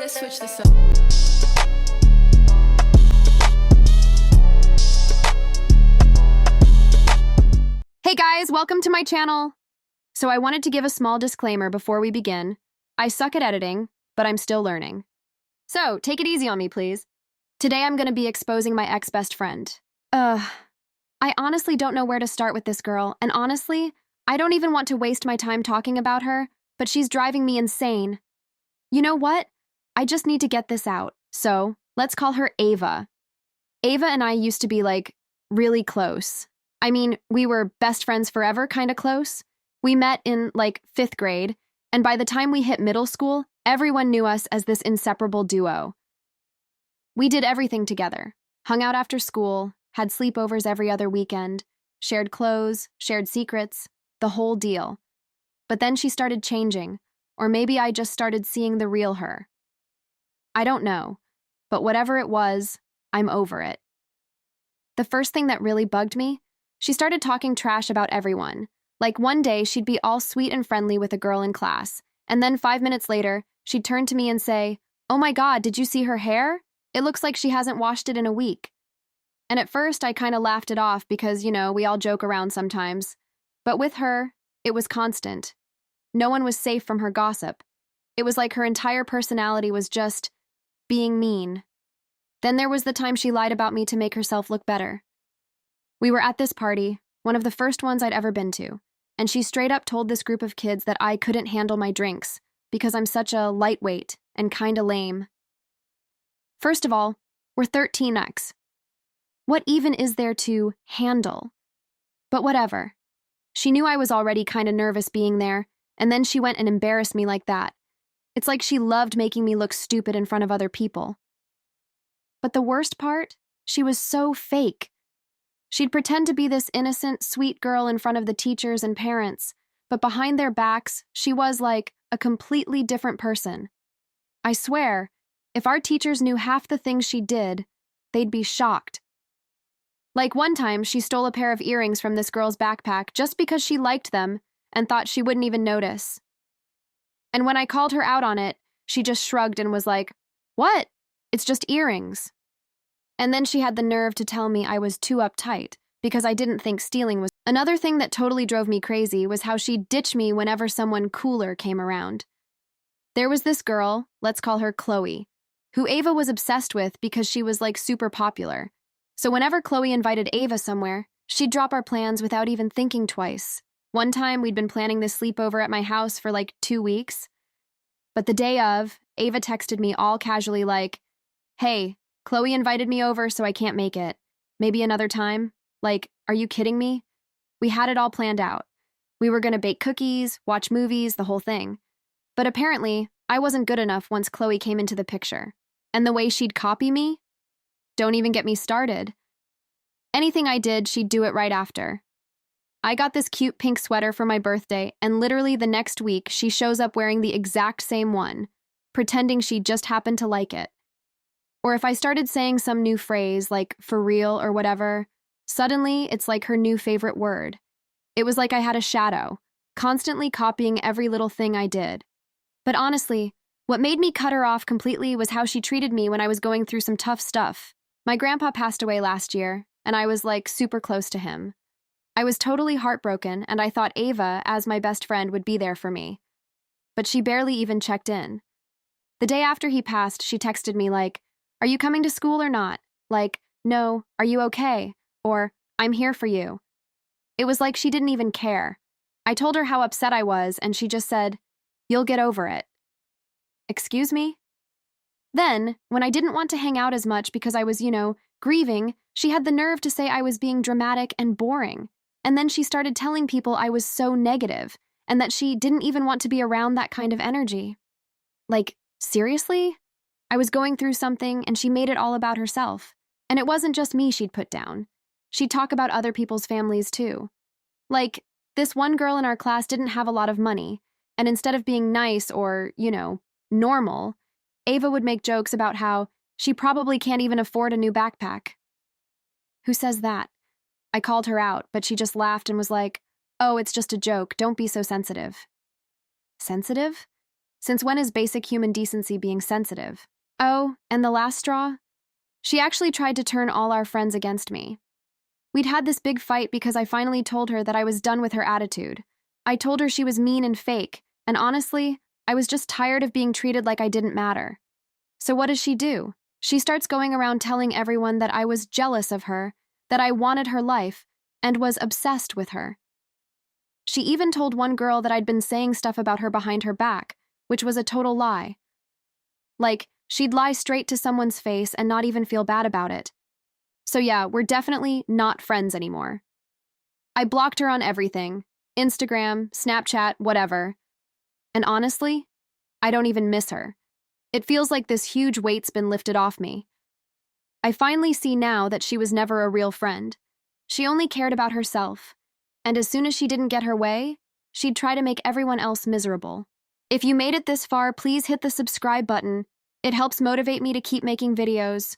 let's switch this up. Hey guys, welcome to my channel. So I wanted to give a small disclaimer before we begin. I suck at editing, but I'm still learning. So take it easy on me, please. Today I'm going to be exposing my ex-best friend. I honestly don't know where to start with this girl, and honestly, I don't even want to waste my time talking about her, but she's driving me insane. You know what? I just need to get this out. So let's call her Ava. Ava and I used to be really close. I mean, we were best friends forever, kind of close. We met in 5th grade, and by the time we hit middle school, everyone knew us as this inseparable duo. We did everything together, hung out after school, had sleepovers every other weekend, shared clothes, shared secrets, the whole deal. But then she started changing, or maybe I just started seeing the real her. I don't know, but whatever it was, I'm over it. The first thing that really bugged me, she started talking trash about everyone. Like one day, she'd be all sweet and friendly with a girl in class, and then 5 minutes later, she'd turn to me and say, "Oh my God, did you see her hair? It looks like she hasn't washed it in a week." And at first, I kind of laughed it off because, we all joke around sometimes. But with her, it was constant. No one was safe from her gossip. It was like her entire personality was just being mean. Then there was the time she lied about me to make herself look better. We were at this party, one of the first ones I'd ever been to, and she straight up told this group of kids that I couldn't handle my drinks because I'm such a lightweight and kinda lame. First of all, we're 13x. What even is there to handle? But whatever. She knew I was already kinda nervous being there, and then she went and embarrassed me like that. It's like she loved making me look stupid in front of other people. But the worst part, she was so fake. She'd pretend to be this innocent, sweet girl in front of the teachers and parents, but behind their backs, she was like a completely different person. I swear, if our teachers knew half the things she did, they'd be shocked. Like one time, she stole a pair of earrings from this girl's backpack just because she liked them and thought she wouldn't even notice. And when I called her out on it, she just shrugged and was like, "What? It's just earrings." And then she had the nerve to tell me I was too uptight because I didn't think stealing was. Another thing that totally drove me crazy was how she'd ditch me whenever someone cooler came around. There was this girl, let's call her Chloe, who Ava was obsessed with because she was super popular. So whenever Chloe invited Ava somewhere, she'd drop our plans without even thinking twice. One time, we'd been planning this sleepover at my house for 2 weeks. But the day of, Ava texted me all casually "Hey, Chloe invited me over, so I can't make it. Maybe another time? Are you kidding me?" We had it all planned out. We were gonna bake cookies, watch movies, the whole thing. But apparently, I wasn't good enough once Chloe came into the picture. And the way she'd copy me? Don't even get me started. Anything I did, she'd do it right after. I got this cute pink sweater for my birthday, and literally the next week, she shows up wearing the exact same one, pretending she just happened to like it. Or if I started saying some new phrase, like "for real" or whatever, suddenly it's like her new favorite word. It was like I had a shadow, constantly copying every little thing I did. But honestly, what made me cut her off completely was how she treated me when I was going through some tough stuff. My grandpa passed away last year, and I was super close to him. I was totally heartbroken, and I thought Ava, as my best friend, would be there for me. But she barely even checked in. The day after he passed, she texted me "Are you coming to school or not?" "No, are you okay?" Or "I'm here for you." It was like she didn't even care. I told her how upset I was, and she just said, "You'll get over it." Excuse me? Then, when I didn't want to hang out as much because I was, grieving, she had the nerve to say I was being dramatic and boring. And then she started telling people I was so negative, and that she didn't even want to be around that kind of energy. Seriously? I was going through something, and she made it all about herself. And it wasn't just me she'd put down. She'd talk about other people's families, too. This one girl in our class didn't have a lot of money, and instead of being nice or, normal, Ava would make jokes about how she probably can't even afford a new backpack. Who says that? I called her out, but she just laughed and was like, "Oh, it's just a joke. Don't be so sensitive." Sensitive? Since when is basic human decency being sensitive? Oh, and the last straw? She actually tried to turn all our friends against me. We'd had this big fight because I finally told her that I was done with her attitude. I told her she was mean and fake, and honestly, I was just tired of being treated like I didn't matter. So what does she do? She starts going around telling everyone that I was jealous of her, that I wanted her life, and was obsessed with her. She even told one girl that I'd been saying stuff about her behind her back, which was a total lie. Like, she'd lie straight to someone's face and not even feel bad about it. So yeah, we're definitely not friends anymore. I blocked her on everything, Instagram, Snapchat, whatever. And honestly, I don't even miss her. It feels like this huge weight's been lifted off me. I finally see now that she was never a real friend. She only cared about herself, and as soon as she didn't get her way, she'd try to make everyone else miserable. If you made it this far, please hit the subscribe button. It helps motivate me to keep making videos.